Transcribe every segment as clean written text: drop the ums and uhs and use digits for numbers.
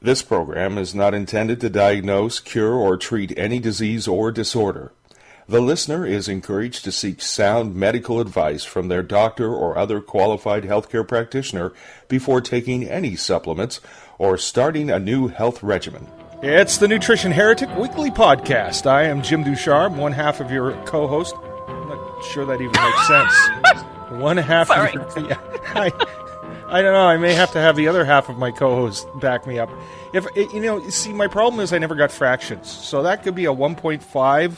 This program is not intended to diagnose, cure, or treat any disease or disorder. The listener is encouraged to seek sound medical advice from their doctor or other qualified healthcare practitioner before taking any supplements or starting a new health regimen. It's the Nutrition Heretic Weekly Podcast. I am Jim Ducharme, one half of your co-host. I'm not sure that even makes sense. One half Sorry. of your... Yeah, I don't know. I may have to have the other half of my co-host back me up. See, my problem is I never got fractions. So that could be a 1.5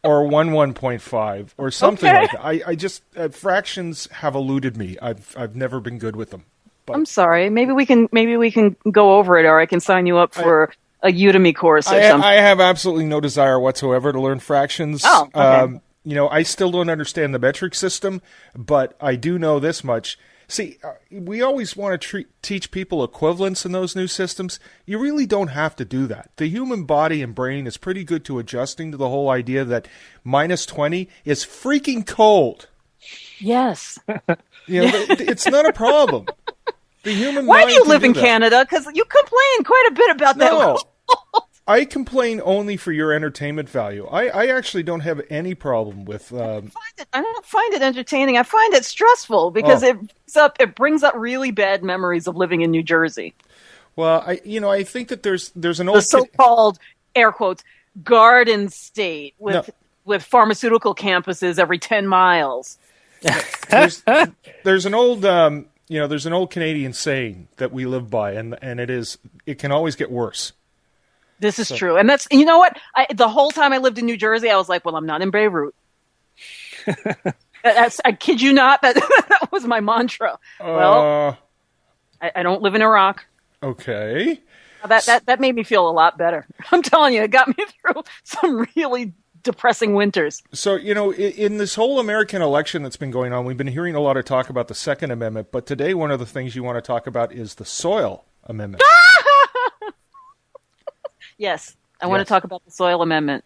or 1.5 or something like that. I just fractions have eluded me. I've never been good with them. But I'm sorry. Maybe we can go over it, or I can sign you up for a Udemy course or something. I have absolutely no desire whatsoever to learn fractions. Oh, okay. I still don't understand the metric system, but I do know this much. See, we always want to teach people equivalence in those new systems. You really don't have to do that. The human body and brain is pretty good to adjusting to the whole idea that minus 20 is freaking cold. Yes. It's not a problem. The human Why mind do you can live do in that. Canada? Because you complain quite a bit about that. No. I complain only for your entertainment value. I actually don't have any problem with... I don't find it entertaining. I find it stressful because it brings up really bad memories of living in New Jersey. Well, I think that there's an old... The so-called, air quotes, Garden State with pharmaceutical campuses every 10 miles. There's an old... there's an old Canadian saying that we live by, and it can always get worse. This is true. And that's, you know what? The whole time I lived in New Jersey, I was like, well, I'm not in Beirut. I kid you not. That was my mantra. Well, I don't live in Iraq. Okay. That made me feel a lot better. I'm telling you, it got me through some really depressing winters. So, in this whole American election that's been going on, we've been hearing a lot of talk about the Second Amendment, but today one of the things you want to talk about is the Soil Amendment. Yes, I want to talk about the Soil Amendment.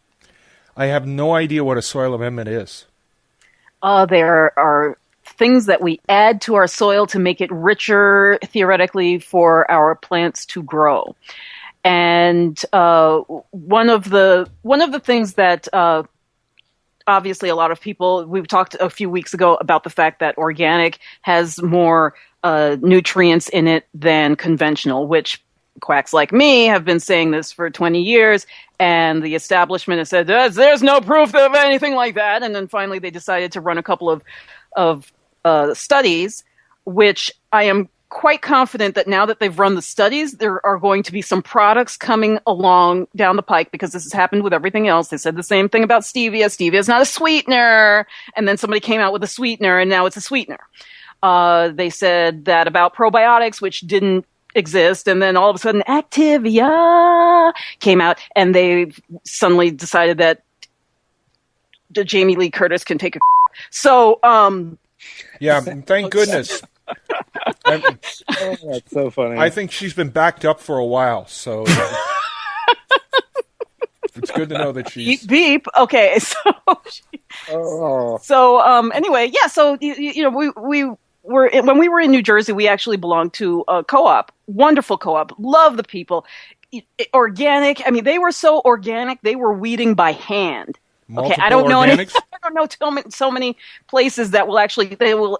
I have no idea what a Soil Amendment is. There are things that we add to our soil to make it richer, theoretically, for our plants to grow. And one of the things that obviously a lot of people, we've talked a few weeks ago about the fact that organic has more nutrients in it than conventional, which quacks like me have been saying this for 20 years, and the establishment has said, there's no proof of anything like that. And then finally they decided to run a couple of studies, which I am quite confident that now that they've run the studies, there are going to be some products coming along down the pike, because this has happened with everything else. They said the same thing about stevia. Stevia is not a sweetener. And then somebody came out with a sweetener, and now it's a sweetener. They said that about probiotics, which didn't exist, and then all of a sudden Activia came out, and they suddenly decided that Jamie Lee Curtis can take a so yeah, thank goodness. That's so funny. I think she's been backed up for a while, so it's good to know that she's beep. Okay, so anyway, yeah. So we were, when we were in New Jersey, we actually belonged to a co-op, wonderful co-op. Love the people, organic. I mean, they were so organic; they were weeding by hand. Multiple I don't know organics? I don't know so many places that will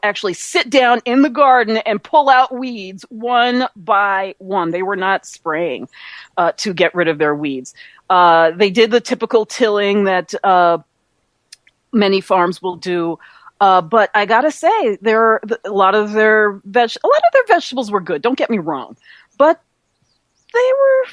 actually sit down in the garden and pull out weeds one by one. They were not spraying to get rid of their weeds. They did the typical tilling that many farms will do. But I gotta say, a lot of their vegetables were good. Don't get me wrong, but they were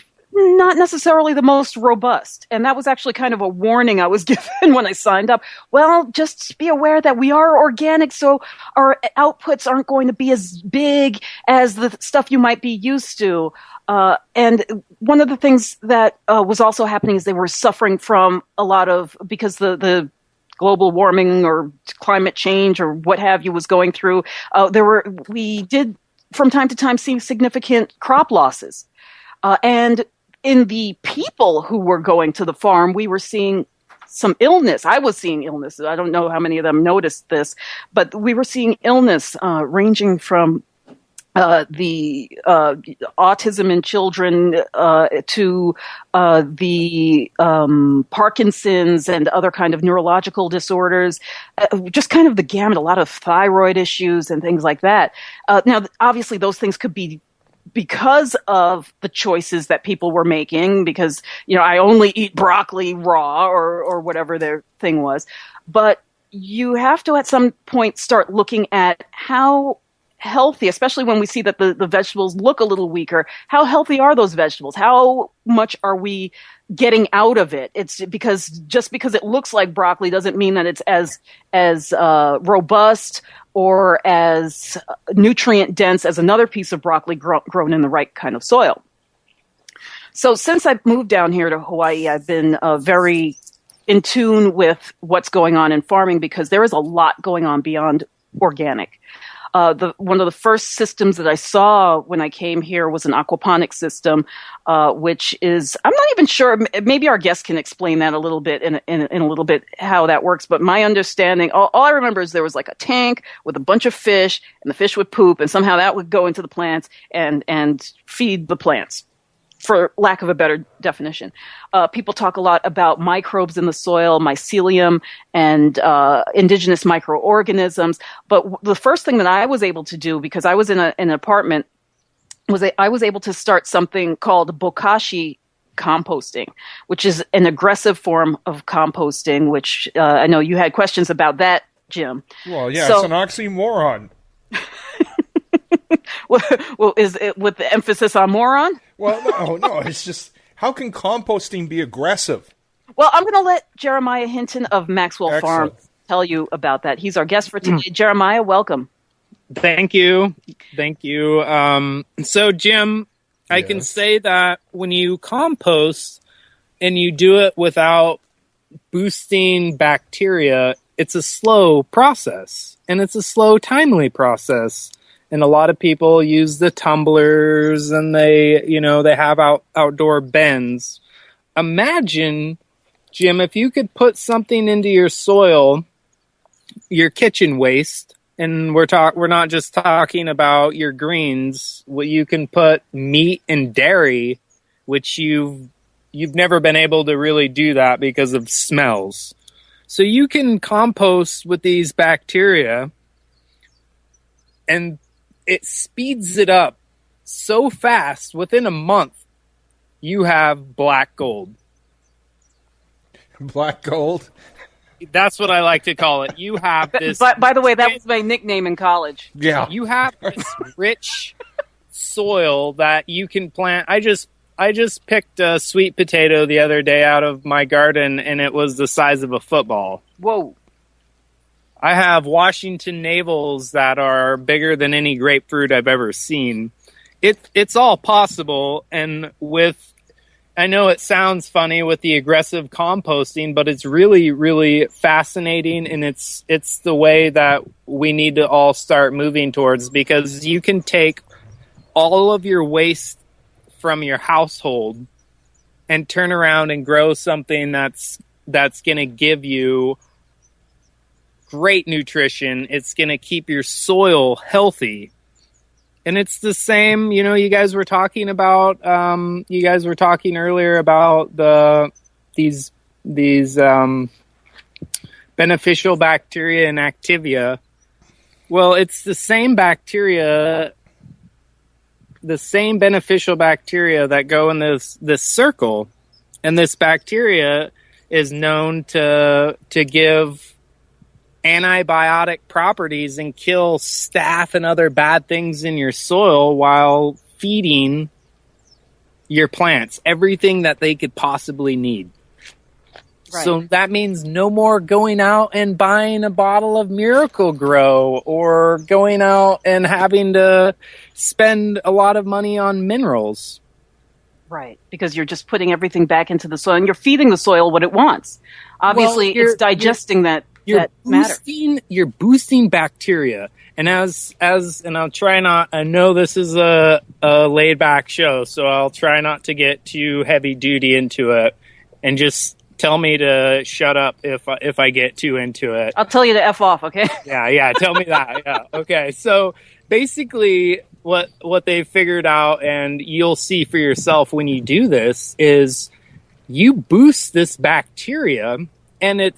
not necessarily the most robust. And that was actually kind of a warning I was given when I signed up. Well, just be aware that we are organic, so our outputs aren't going to be as big as the stuff you might be used to. And one of the things that was also happening is they were suffering from a lot of, because the global warming or climate change or what have you was going through, we did from time to time see significant crop losses. And in the people who were going to the farm, we were seeing some illness. I was seeing illness. I don't know how many of them noticed this, but we were seeing illness ranging from the autism in children to the Parkinson's and other kind of neurological disorders, just kind of the gamut, a lot of thyroid issues and things like that. Now, obviously, those things could be because of the choices that people were making, because, I only eat broccoli raw or whatever their thing was. But you have to at some point start looking at how healthy, especially when we see that the vegetables look a little weaker. How healthy are those vegetables? How much are we getting out of it? It's because just because it looks like broccoli doesn't mean that it's as robust or as nutrient dense as another piece of broccoli grown in the right kind of soil. So since I've moved down here to Hawaii, I've been very in tune with what's going on in farming, because there is a lot going on beyond organic. One of the first systems that I saw when I came here was an aquaponic system, which is, I'm not even sure, maybe our guest can explain that a little bit in a little bit how that works. But my understanding, all I remember is there was like a tank with a bunch of fish, and the fish would poop, and somehow that would go into the plants and feed the plants, for lack of a better definition. People talk a lot about microbes in the soil, mycelium, and indigenous microorganisms. But the first thing that I was able to do, because I was in an apartment, was I was able to start something called Bokashi composting, which is an aggressive form of composting, which I know you had questions about that, Jim. Well, yeah, so, it's an oxymoron. Well, is it with the emphasis on moron? Well, no, it's just, how can composting be aggressive? Well, I'm going to let Jeremiah Hinton of Maxwell Farm tell you about that. He's our guest for today. Jeremiah, welcome. Thank you. So, Jim, I can say that when you compost and you do it without boosting bacteria, it's a slow process, and it's a slow, timely process. And a lot of people use the tumblers, and they have outdoor bins. Imagine, Jim, if you could put something into your soil, your kitchen waste, and we're not just talking about your greens. Well, you can put meat and dairy, which you've never been able to really do that because of smells. So you can compost with these bacteria, and it speeds it up so fast. Within a month, you have black gold. Black gold? That's what I like to call it. You have this... By the way, that was my nickname in college. Yeah. You have this rich soil that you can plant. I just picked a sweet potato the other day out of my garden, and it was the size of a football. Whoa. I have Washington navels that are bigger than any grapefruit I've ever seen. It's all possible, and I know it sounds funny with the aggressive composting, but it's really, really fascinating, and it's the way that we need to all start moving towards, because you can take all of your waste from your household and turn around and grow something that's going to give you great nutrition. It's going to keep your soil healthy. And it's the same, you guys were talking earlier about these beneficial bacteria and Activia. Well, it's the same beneficial bacteria that go in this circle. And this bacteria is known to give antibiotic properties and kill staph and other bad things in your soil while feeding your plants everything that they could possibly need. Right. So that means no more going out and buying a bottle of Miracle Grow or going out and having to spend a lot of money on minerals. Right, because you're just putting everything back into the soil, and you're feeding the soil what it wants. Obviously, it's digesting that matter. You're boosting bacteria, and and I'll try not. I know this is a laid back show, so I'll try not to get too heavy duty into it, and just tell me to shut up if I get too into it. I'll tell you to F off, okay? Yeah, tell me that. Yeah, okay. So basically, what they figured out, and you'll see for yourself when you do this, is you boost this bacteria, and it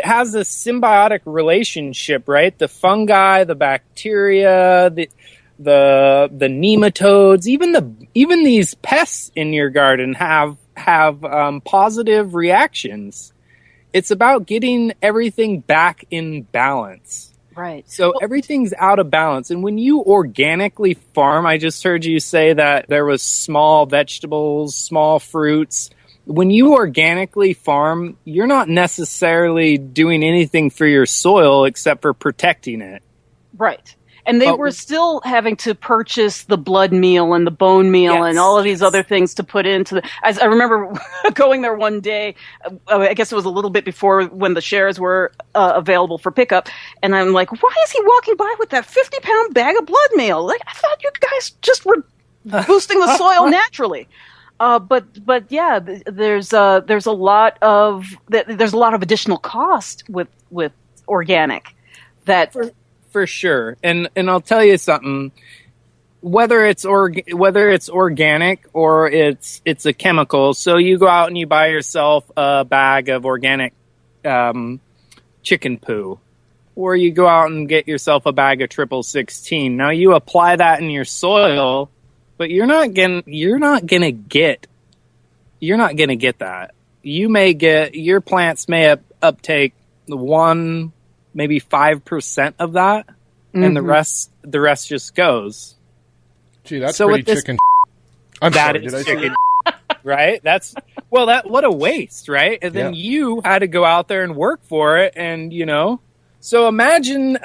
has a symbiotic relationship, right? The fungi, the bacteria, the nematodes, even these pests in your garden have positive reactions. It's about getting everything back in balance. Right. So everything's out of balance. And when you organically farm, I just heard you say that there was small vegetables, small fruits. When you organically farm, you're not necessarily doing anything for your soil except for protecting it. Right. And they were still having to purchase the blood meal and the bone meal and all of these other things to put into the... I remember going there one day, I guess it was a little bit before when the shares were available for pickup, and I'm like, why is he walking by with that 50-pound bag of blood meal? Like, I thought you guys just were boosting the soil naturally. But yeah, there's a lot of additional cost with organic that... For sure, and I'll tell you something. Whether it's organic or it's a chemical, so you go out and you buy yourself a bag of organic chicken poo, or you go out and get yourself a bag of 1616. Now you apply that in your soil, but you're not gonna get that. Your plants may uptake one, maybe 5% of that, and the rest just goes. Gee, that's pretty chicken. I'm sorry, did I say right? What a waste, right? And then you had to go out there and work for it, and So imagine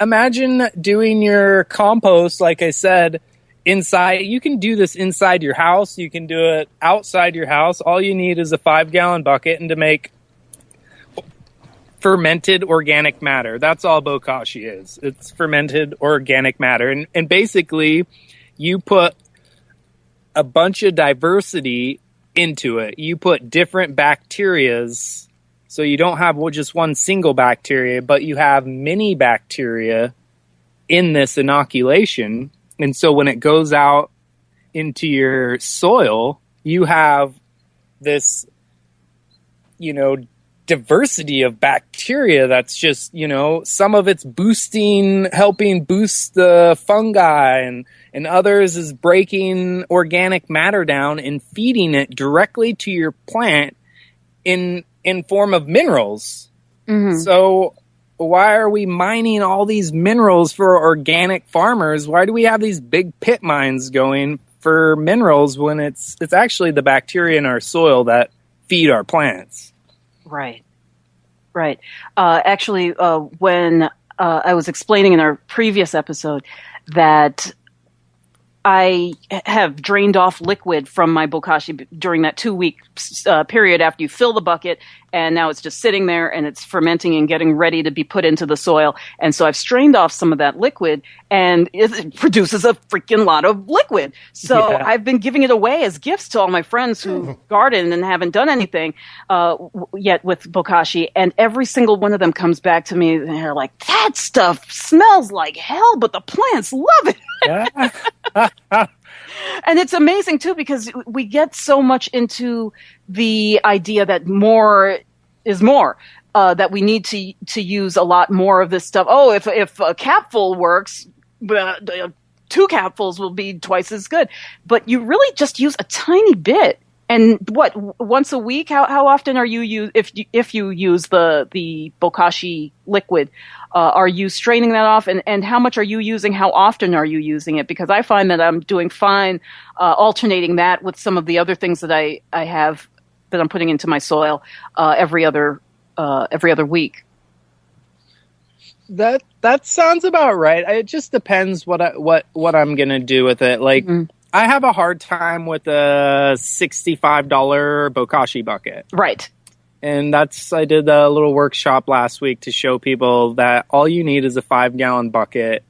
doing your compost, like I said, inside. You can do this inside your house. You can do it outside your house. All you need is a 5-gallon bucket, and to make fermented organic matter. That's all Bokashi is. It's fermented organic matter. And basically, you put a bunch of diversity into it. You put different bacterias. So you don't have just one single bacteria, but you have many bacteria in this inoculation. And so when it goes out into your soil, you have this, diversity of bacteria that's just, some of it's helping boost the fungi, and others is breaking organic matter down and feeding it directly to your plant in form of minerals. Mm-hmm. So why are we mining all these minerals for organic farmers? Why do we have these big pit mines going for minerals when it's actually the bacteria in our soil that feed our plants? Right. Actually, when I was explaining in our previous episode that I have drained off liquid from my Bokashi during that 2-week period after you fill the bucket, and now it's just sitting there and it's fermenting and getting ready to be put into the soil. And so I've strained off some of that liquid, and it produces a freaking lot of liquid. So I've been giving it away as gifts to all my friends who garden and haven't done anything yet with Bokashi. And every single one of them comes back to me and they're like, that stuff smells like hell, but the plants love it. And it's amazing too, because we get so much into the idea that more is more, that we need to use a lot more of this stuff. Oh, if a capful works, 2 capfuls will be twice as good. But you really just use a tiny bit. And once a week? How often are you if you use the Bokashi liquid? Are you straining that off? And how much are you using? How often are you using it? Because I find that I'm doing fine alternating that with some of the other things that I have that I'm putting into my soil every other week. That sounds about right. It just depends what I'm gonna do with it. Like. Mm-hmm. I have a hard time with a $65 Bokashi bucket. Right. And I did a little workshop last week to show people that all you need is a 5-gallon bucket.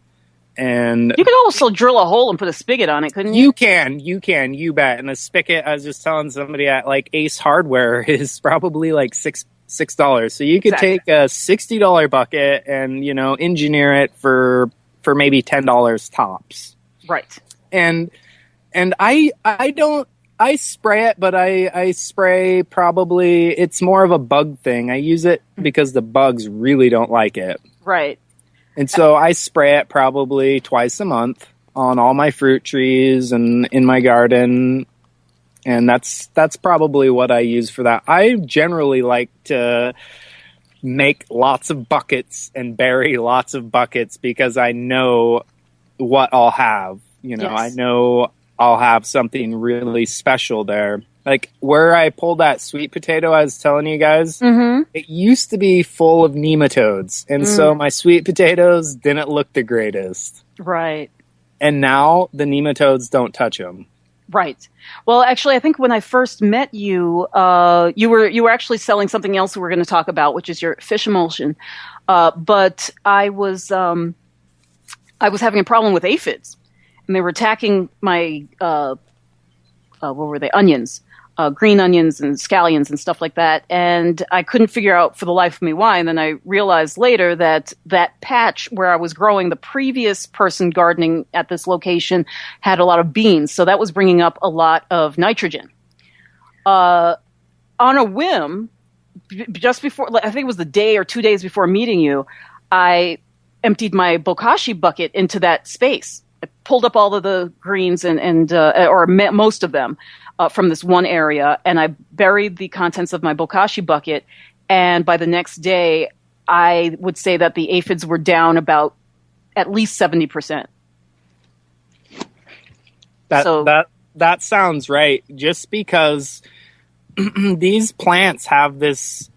And you could also drill a hole and put a spigot on it, couldn't you? You bet. And the spigot, I was just telling somebody at like Ace Hardware, is probably like $6. So you could take a $60 bucket and, engineer it for maybe $10 tops. Right. and I spray it, but I spray probably, it's more of a bug thing. I use it because the bugs really don't like it. Right. And so I spray it probably twice a month on all my fruit trees and in my garden. And that's probably what I use for that. I generally like to make lots of buckets and bury lots of buckets because I know what I'll have. You know, I know I'll have something really special there. Like where I pulled that sweet potato I was telling you guys, it used to be full of nematodes. And so my sweet potatoes didn't look the greatest. Right. And now the nematodes don't touch them. Right. Well, actually, I think when I first met you, you were actually selling something else we're going to talk about, which is your fish emulsion. But I was having a problem with aphids, and they were attacking my what were they? Onions, green onions and scallions and stuff like that. And I couldn't figure out for the life of me why. And then I realized later that patch where I was growing, the previous person gardening at this location had a lot of beans. So that was bringing up a lot of nitrogen. On a whim, just before, I think it was the day or 2 days before meeting you, I emptied my Bokashi bucket into that space. I pulled up all of the greens or most of them from this one area, and I buried the contents of my Bokashi bucket. And by the next day, I would say that the aphids were down about at least 70%. That sounds right. Just because these plants have this.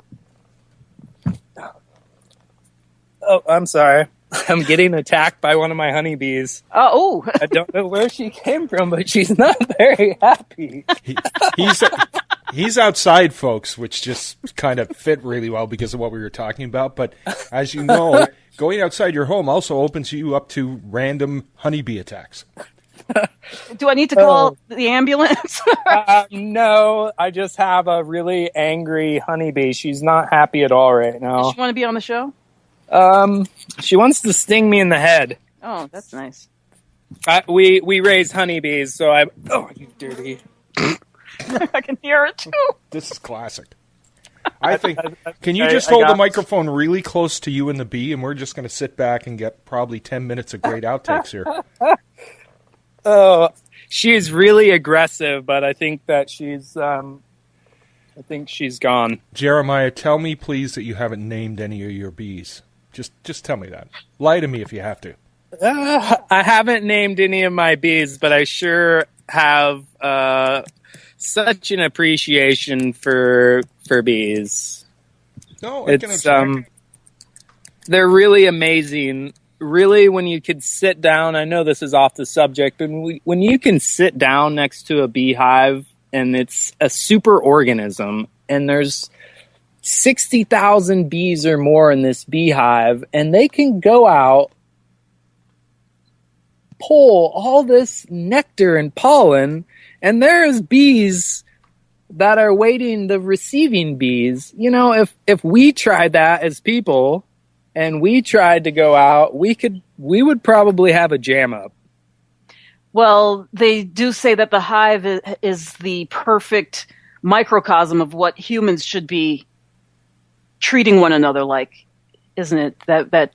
Oh, I'm sorry. I'm getting attacked by one of my honeybees. Oh. I don't know where she came from, but she's not very happy. He's outside, folks, which just kind of fit really well because of what we were talking about. But as you know, going outside your home also opens you up to random honeybee attacks. Do I need to call the ambulance? No, I just have a really angry honeybee. She's not happy at all right now. Does she want to be on the show? She wants to sting me in the head. Oh, that's nice. We raise honeybees, so oh, you dirty. I can hear it too. This is classic. I think. Can you just hold the microphone really close to you and the bee, and we're just going to sit back and get probably 10 minutes of great outtakes here. Oh, she's really aggressive, but I think that she's gone. Jeremiah, tell me please that you haven't named any of your bees. Just tell me that. Lie to me if you have to. I haven't named any of my bees, but I sure have such an appreciation for bees. No, I can they're really amazing. Really, when you could sit down, I know this is off the subject, but when you can sit down next to a beehive and it's a super organism and there's 60,000 bees or more in this beehive, and they can go out, pull all this nectar and pollen, and there's bees that are waiting, the receiving bees. You know, if we tried that as people and we tried to go out, we would probably have a jam up. Well, they do say that the hive is the perfect microcosm of what humans should be treating one another like, isn't it? That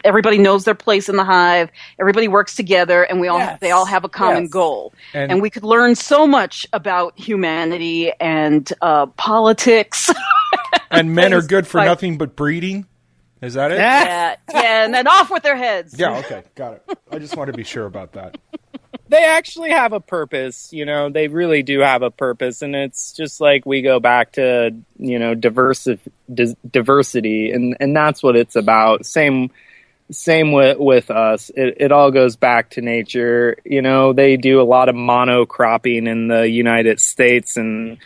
everybody knows their place in the hive, everybody works together, and they all have a common goal. And we could learn so much about humanity and politics. And men are good for nothing but breeding. Is that it? Yeah, and then off with their heads. Yeah, okay, got it. I just want to be sure about that. They actually have a purpose, you know, they really do have a purpose, and it's just like we go back to, you know, diversity, and that's what it's about. Same with us. It all goes back to nature. You know, they do a lot of monocropping in the United States, and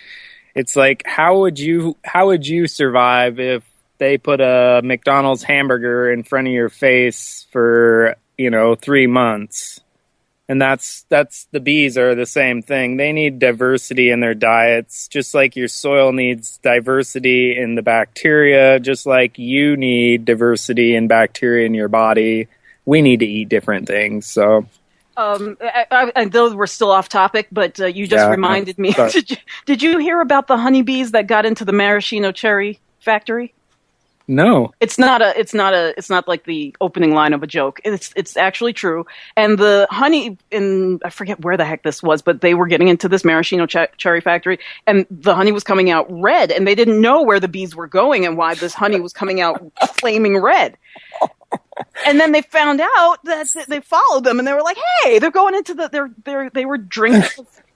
it's like, how would you survive if they put a McDonald's hamburger in front of your face for, 3 months? And that's the bees are the same thing. They need diversity in their diets, just like your soil needs diversity in the bacteria, just like you need diversity in bacteria in your body. We need to eat different things. So, I know we're still off topic, but you just reminded me. Did you hear about the honeybees that got into the maraschino cherry factory? No. It's not like the opening line of a joke. It's actually true. And the honey I forget where the heck this was, but they were getting into this maraschino cherry factory, and the honey was coming out red, and they didn't know where the bees were going and why this honey was coming out flaming red. And then they found out that they followed them, and they were like, "Hey, they're going into they were drinking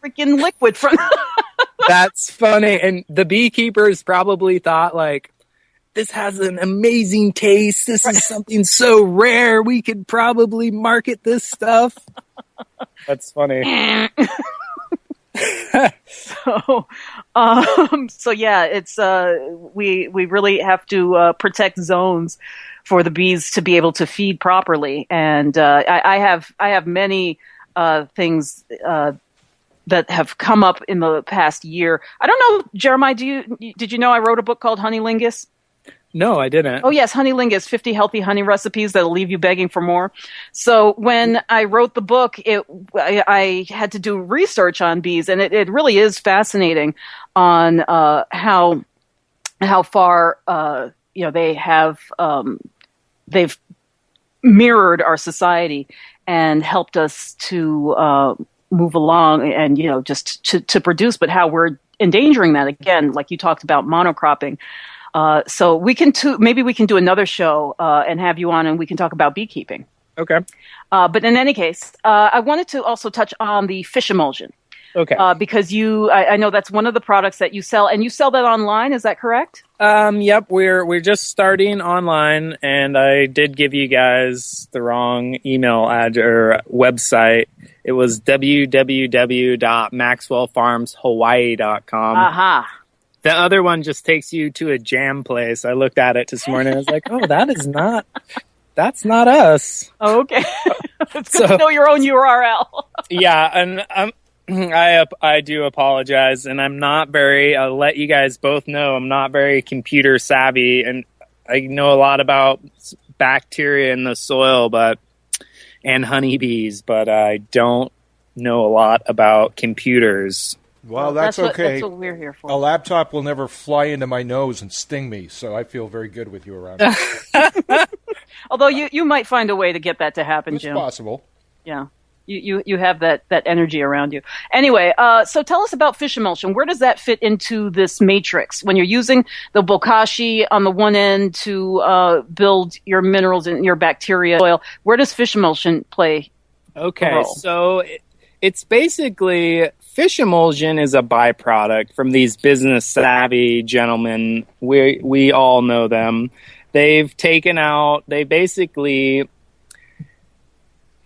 freaking liquid from." That's funny. And the beekeepers probably thought, like, this has an amazing taste. This is something so rare. We could probably market this stuff. That's funny. So yeah, it's we really have to protect zones for the bees to be able to feed properly. And I have many things that have come up in the past year. I don't know, Jeremiah, did you know I wrote a book called Honeylingus? No, I didn't. Oh, yes, Honeylingus, 50 healthy honey recipes that'll leave you begging for more. So when I wrote the book, I had to do research on bees, and it really is fascinating on how far they have they've mirrored our society and helped us to move along and just to produce, but how we're endangering that again, like you talked about monocropping. So maybe we can do another show and have you on, and we can talk about beekeeping. Okay. But in any case, I wanted to also touch on the fish emulsion. Okay. Because I know that's one of the products that you sell, and you sell that online. Is that correct? Yep. We're just starting online, and I did give you guys the wrong email address or website. It was www.maxwellfarmshawaii.com. Aha. The other one just takes you to a jam place. I looked at it this morning. I was like, oh, that's not us. Oh, okay. It's good to know your own URL. Yeah, and I do apologize, and I'm not very, I'll let you guys both know, I'm not very computer savvy, and I know a lot about bacteria in the soil and honeybees, but I don't know a lot about computers. Well, that's okay. That's what we're here for. A laptop will never fly into my nose and sting me, so I feel very good with you around. Although you might find a way to get that to happen, Jim. It's possible. Yeah. You have that energy around you. Anyway, so tell us about fish emulsion. Where does that fit into this matrix? When you're using the Bokashi on the one end to build your minerals and your bacteria soil, where does fish emulsion play a role? So it's basically, fish emulsion is a byproduct from these business savvy gentlemen. We all know them. They basically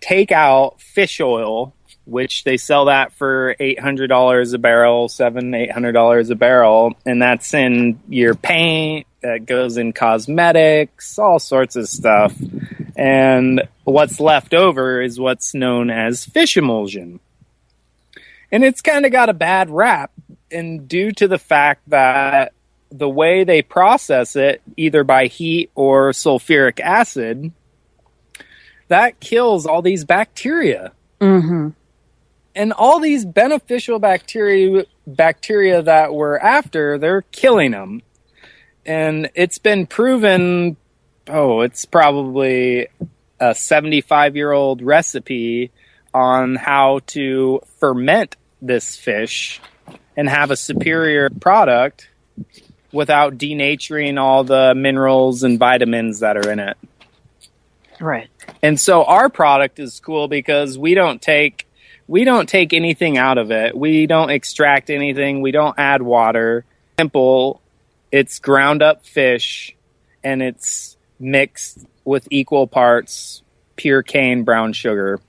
take out fish oil, which they sell that for $800 a barrel, $800 a barrel, and that's in your paint, that goes in cosmetics, all sorts of stuff. And what's left over is what's known as fish emulsion. And it's kind of got a bad rap, and due to the fact that the way they process it, either by heat or sulfuric acid, that kills all these bacteria. Mm-hmm. And all these beneficial bacteria that we're after, they're killing them. And it's been proven, it's probably a 75-year-old recipe on how to ferment this fish and have a superior product without denaturing all the minerals and vitamins that are in it. Right. And so our product is cool because we don't take anything out of it. We don't extract anything. We don't add water. Simple. It's ground up fish, and it's mixed with equal parts pure cane brown sugar.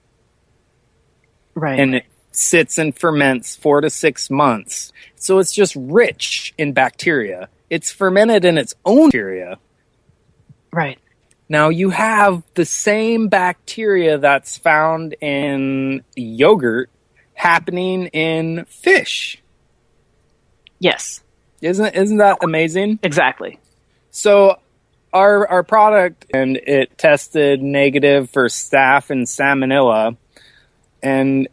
Right. And it sits and ferments 4 to 6 months. So it's just rich in bacteria. It's fermented in its own bacteria. Right. Now you have the same bacteria that's found in yogurt happening in fish. Yes. Isn't that amazing? Exactly. So our product, and it tested negative for staph and salmonella. And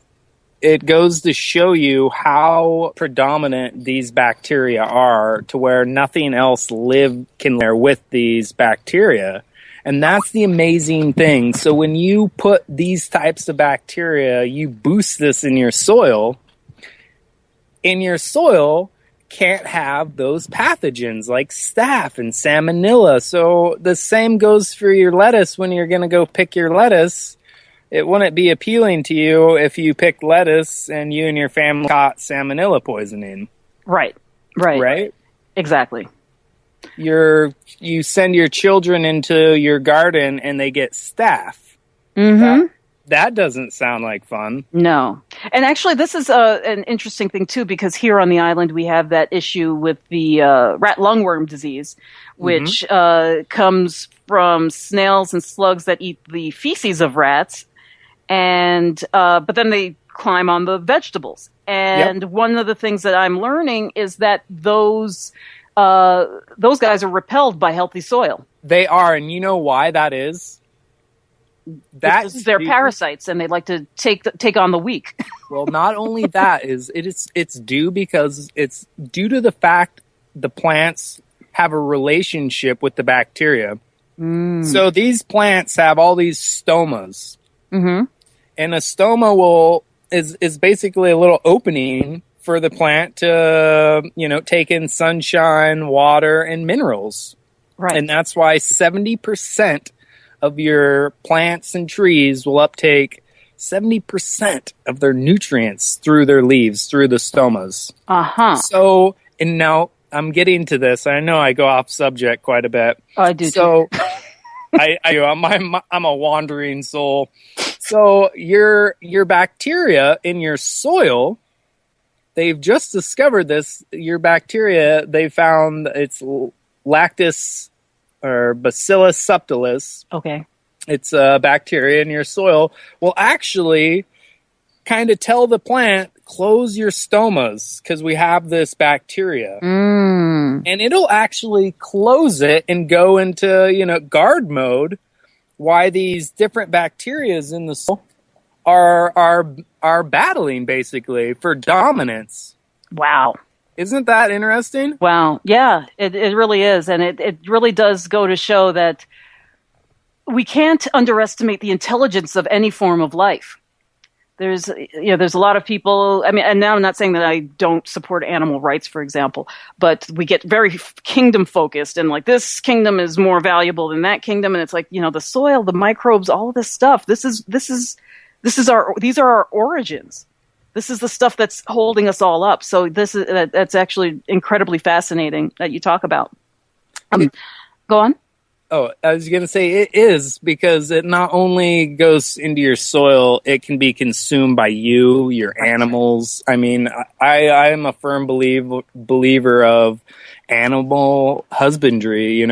it goes to show you how predominant these bacteria are, to where nothing else can live with these bacteria. And that's the amazing thing. So when you put these types of bacteria, you boost this in your soil, can't have those pathogens like staph and salmonella. So the same goes for your lettuce. When you're going to go pick your lettuce, it wouldn't be appealing to you if you picked lettuce and you and your family caught salmonella poisoning. Right. Exactly. You send your children into your garden and they get staph. Mm-hmm. That doesn't sound like fun. No. And actually, this is an interesting thing, too, because here on the island, we have that issue with the rat lungworm disease, which comes from snails and slugs that eat the feces of rats. And but then they climb on the vegetables. And one of the things that I'm learning is that those guys are repelled by healthy soil. They are. And you know why that is? They're parasites, and they like to take on the weak. Well, not only that it's due because it's due to the fact the plants have a relationship with the bacteria. So these plants have all these stomas, and a stoma is basically a little opening for the plant to take in sunshine, water, and minerals. Right, and that's why 70% of your plants and trees will uptake 70% of their nutrients through their leaves, through the stomas. So, and now I'm getting to this. I know I go off subject quite a bit. I do. So, I'm a wandering soul. So your bacteria in your soil, they've just discovered this. Your bacteria, they found it's lactis or Bacillus subtilis. Okay. It's a bacteria in your soil, will actually kind of tell the plant, close your stomas because we have this bacteria. And it'll actually close it and go into, guard mode, why these different bacterias in the soil are battling basically for dominance. Wow. Isn't that interesting? Wow. Yeah, it really is. And it really does go to show that we can't underestimate the intelligence of any form of life. There's a lot of people, and now I'm not saying that I don't support animal rights, for example, but we get very kingdom focused and like this kingdom is more valuable than that kingdom. And it's like, the soil, the microbes, all of this stuff, these are our origins. This is the stuff that's holding us all up. So that's actually incredibly fascinating that you talk about. Go on. Oh, I was going to say it is, because it not only goes into your soil, it can be consumed by you, your animals. I mean, I am a firm believer of animal husbandry.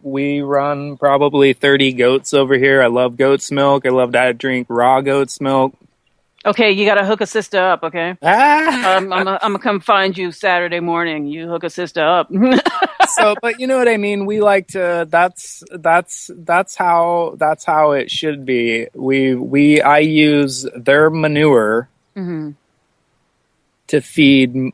We run probably 30 goats over here. I love goat's milk. I love to drink raw goat's milk. Okay, you got to hook a sister up, okay? I'm gonna come find you Saturday morning. You hook a sister up. So, but you know what I mean? We like to. That's how it should be. I use their manure to feed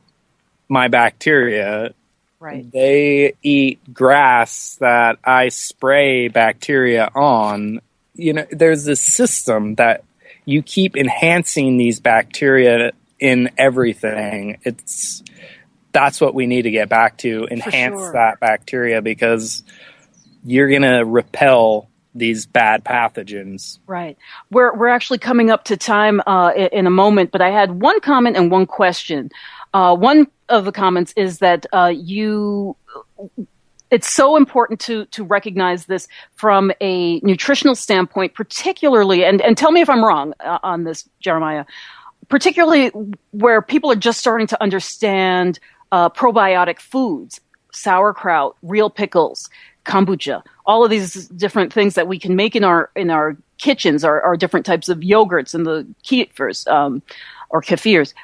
my bacteria. Right. They eat grass that I spray bacteria on. There's this system that you keep enhancing these bacteria in everything. That's what we need to get back to, enhance that bacteria, because you're going to repel these bad pathogens. Right. We're actually coming up to time in a moment, but I had one comment and one question. One of the comments is that it's so important to recognize this from a nutritional standpoint, particularly, and tell me if I'm wrong on this, Jeremiah, particularly where people are just starting to understand probiotic foods, sauerkraut, real pickles, kombucha, all of these different things that we can make in our kitchens, our different types of yogurts and the kefirs or kefirs.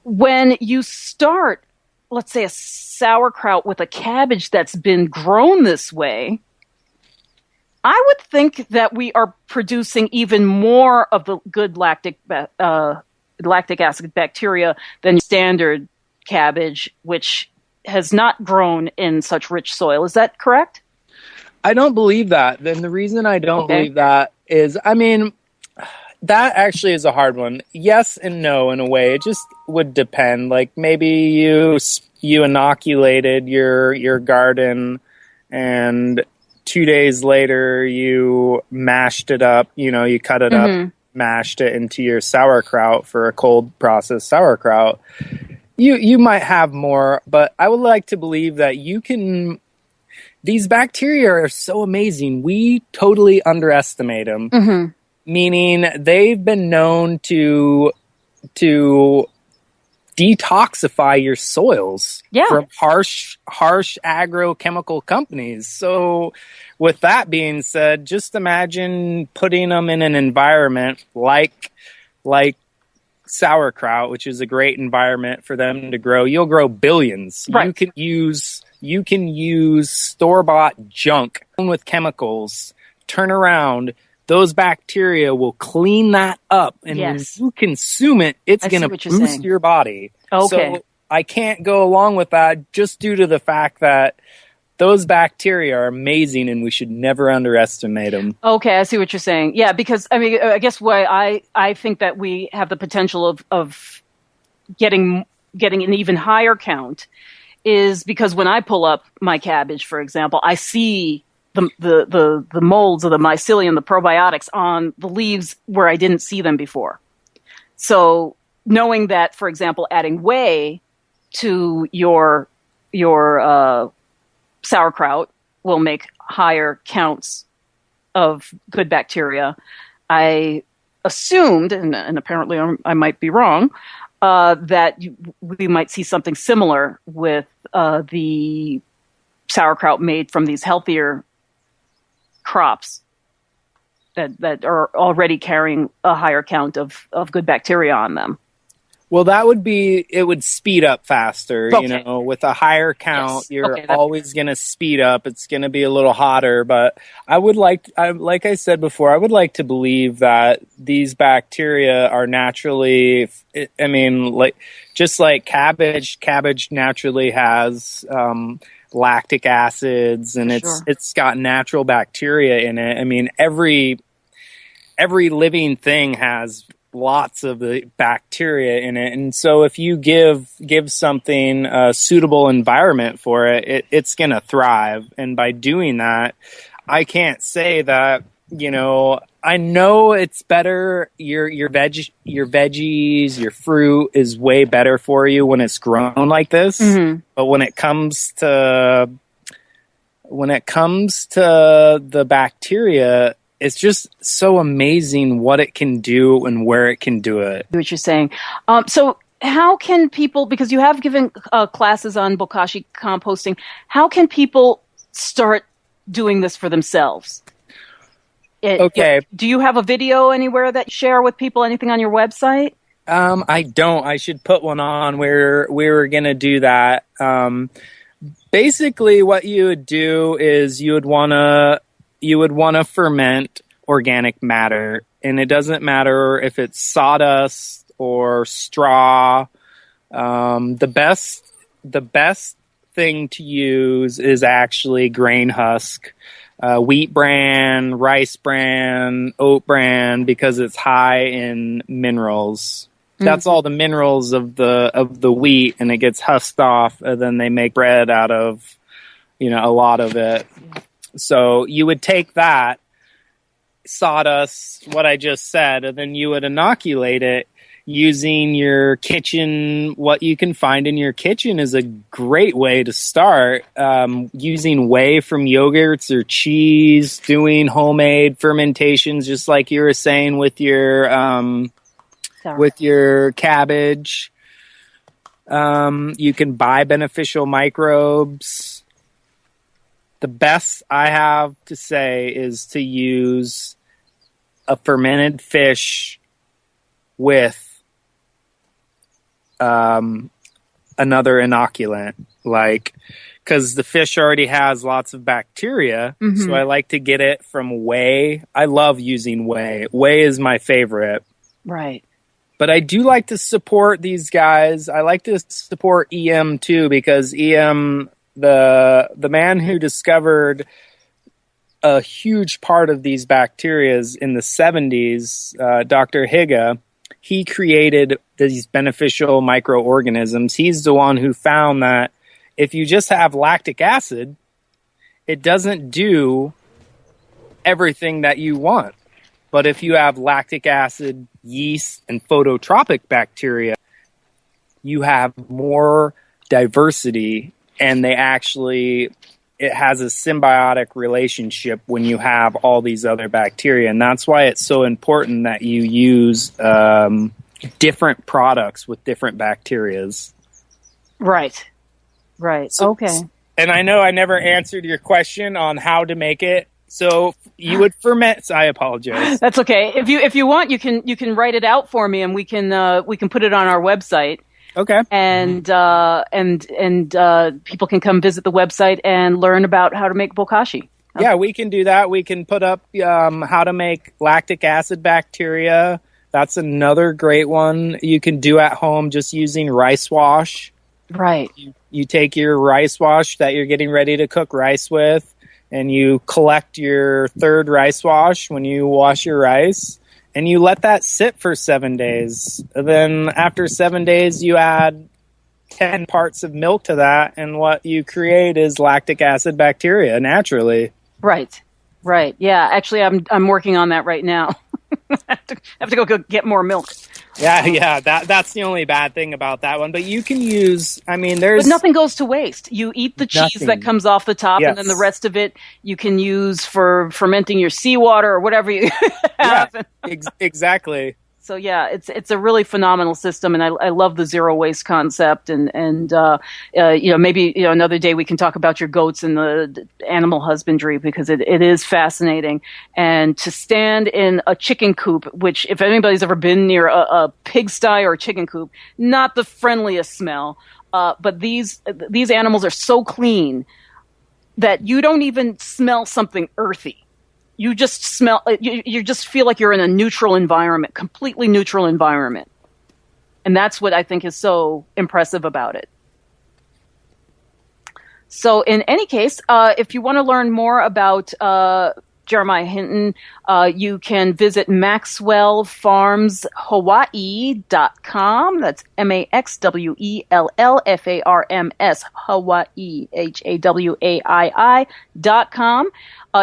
When you start, let's say, a sauerkraut with a cabbage that's been grown this way, I would think that we are producing even more of the good lactic acid bacteria than standard cabbage, which has not grown in such rich soil. Is that correct? I don't believe that. Then the reason I don't believe that is, I mean, that actually is a hard one. Yes and no in a way. It just would depend. Like maybe you inoculated your garden, and 2 days later you mashed it up. You cut it up, mashed it into your sauerkraut for a cold processed sauerkraut. You might have more, but I would like to believe that you can. These bacteria are so amazing. We totally underestimate them. Meaning they've been known to detoxify your soils from harsh agrochemical companies. So with that being said, just imagine putting them in an environment like sauerkraut, which is a great environment for them to grow. You'll grow billions. Right. You can use store-bought junk with chemicals, turn around. Those bacteria will clean that up, and when you consume it, it's going to boost your body. Okay. So I can't go along with that just due to the fact that those bacteria are amazing, and we should never underestimate them. Okay, I see what you're saying. Yeah, because I mean, I guess why I think that we have the potential of getting an even higher count is because when I pull up my cabbage, for example, I see the molds of the mycelium, the probiotics on the leaves where I didn't see them before. So knowing that, for example, adding whey to your sauerkraut will make higher counts of good bacteria, I assumed, and apparently I might be wrong, that we might see something similar with the sauerkraut made from these healthier crops that are already carrying a higher count of good bacteria on them. Well, it would speed up faster, with a higher count, you're always going to speed up. It's going to be a little hotter, but like I said before, I would like to believe that these bacteria are naturally, just like cabbage naturally has, lactic acids, and it's got natural bacteria in it. I mean, every living thing has lots of the bacteria in it, and so if you give something a suitable environment for it, it's going to thrive. And by doing that, I can't say that, I know it's better. Your veggies, your fruit is way better for you when it's grown like this. But when it comes to the bacteria, it's just so amazing what it can do and where it can do it. What you're saying. So how can people, because you have given classes on Bokashi composting, how can people start doing this for themselves? Okay. Do you have a video anywhere that you share with people? Anything on your website? I don't. I should put one on where we were going to do that. Basically, what you would do is you would want to ferment organic matter, and it doesn't matter if it's sawdust or straw. The best thing to use is actually grain husk. Wheat bran, rice bran, oat bran, because it's high in minerals. That's all the minerals of the wheat, and it gets husked off, and then they make bread out of, a lot of it. So you would take that sawdust, what I just said, and then you would inoculate it using your kitchen. What you can find in your kitchen is a great way to start. Using whey from yogurts or cheese, doing homemade fermentations, just like you were saying with your cabbage. You can buy beneficial microbes. The best I have to say is to use a fermented fish with a another inoculant, like, because the fish already has lots of bacteria. Mm-hmm. So I like to get it from whey. I love using whey. Whey is my favorite. Right. But I do like to support these guys. I like to support EM too, because EM, the man who discovered a huge part of these bacteria in the 70s, Dr. Higa, he created these beneficial microorganisms. He's the one who found that if you just have lactic acid, it doesn't do everything that you want. But if you have lactic acid, yeast, and phototropic bacteria, you have more diversity, and it has a symbiotic relationship when you have all these other bacteria. And that's why it's so important that you use different products with different bacterias. Right. Right. Okay. And I know I never answered your question on how to make it. So you would ferment. I apologize. That's okay. If you want, you can write it out for me, and we can put it on our website. Okay. And people can come visit the website and learn about how to make bokashi. Okay. Yeah, we can do that. We can put up how to make lactic acid bacteria. That's another great one you can do at home just using rice wash. Right. You take your rice wash that you're getting ready to cook rice with, and you collect your third rice wash when you wash your rice, and you let that sit for 7 days. Then after 7 days, you add 10 parts of milk to that, and what you create is lactic acid bacteria naturally. Right. Right. Yeah. Actually, I'm working on that right now. I have to go get more milk. Yeah. That's the only bad thing about that one. But you can use. I mean, there's. But nothing goes to waste. You eat the cheese that comes off the top, and then the rest of it you can use for fermenting your seawater or whatever you have. Yeah, exactly. So yeah, it's a really phenomenal system, and I love the zero waste concept. And maybe another day we can talk about your goats and the animal husbandry, because it is fascinating. And to stand in a chicken coop, which if anybody's ever been near a pigsty or a chicken coop, not the friendliest smell. But these animals are so clean that you don't even smell something earthy. You just smell. You just feel like you're in a neutral environment, completely neutral environment, and that's what I think is so impressive about it. So, in any case, if you want to learn more about Jeremiah Hinton, you can visit MaxwellFarmsHawaii.com. That's MaxwellFarms Hawaii HAWAII.com.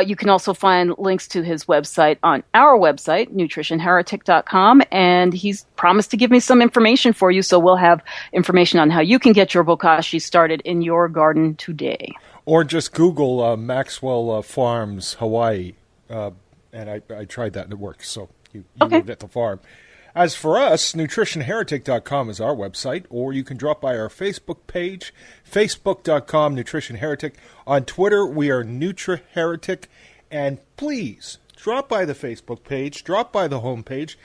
You can also find links to his website on our website, nutritionheretic.com, and he's promised to give me some information for you, so we'll have information on how you can get your bokashi started in your garden today. Or just Google Maxwell Farms Hawaii, and I tried that and it works, so you lived at the farm. As for us, nutritionheretic.com is our website, or you can drop by our Facebook page, facebook.com nutritionheretic. On Twitter, we are NutriHeretic, and please drop by the Facebook page, drop by the homepage,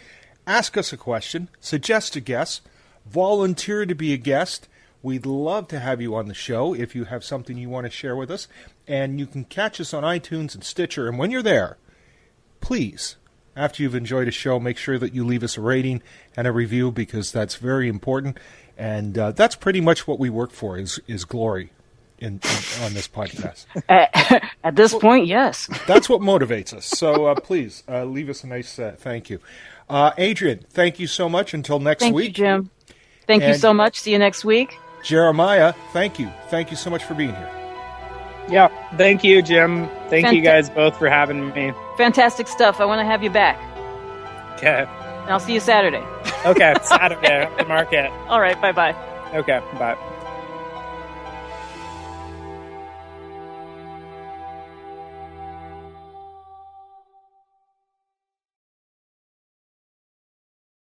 ask us a question, suggest a guest, volunteer to be a guest. We'd love to have you on the show if you have something you want to share with us, and you can catch us on iTunes and Stitcher, and when you're there, please, after you've enjoyed a show, make sure that you leave us a rating and a review, because that's very important. And that's pretty much what we work for is glory on this podcast. At this point, yes. That's what motivates us. So please leave us a nice thank you. Adrian, thank you so much. Until next week. Thank you, Jim. Thank you so much. See you next week. Jeremiah, thank you. Thank you so much for being here. Yeah, thank you, Jim. Thank you guys both for having me. Fantastic stuff. I want to have you back. Okay. I'll see you Saturday. Okay, Saturday at the market. All right, bye-bye. Okay, bye.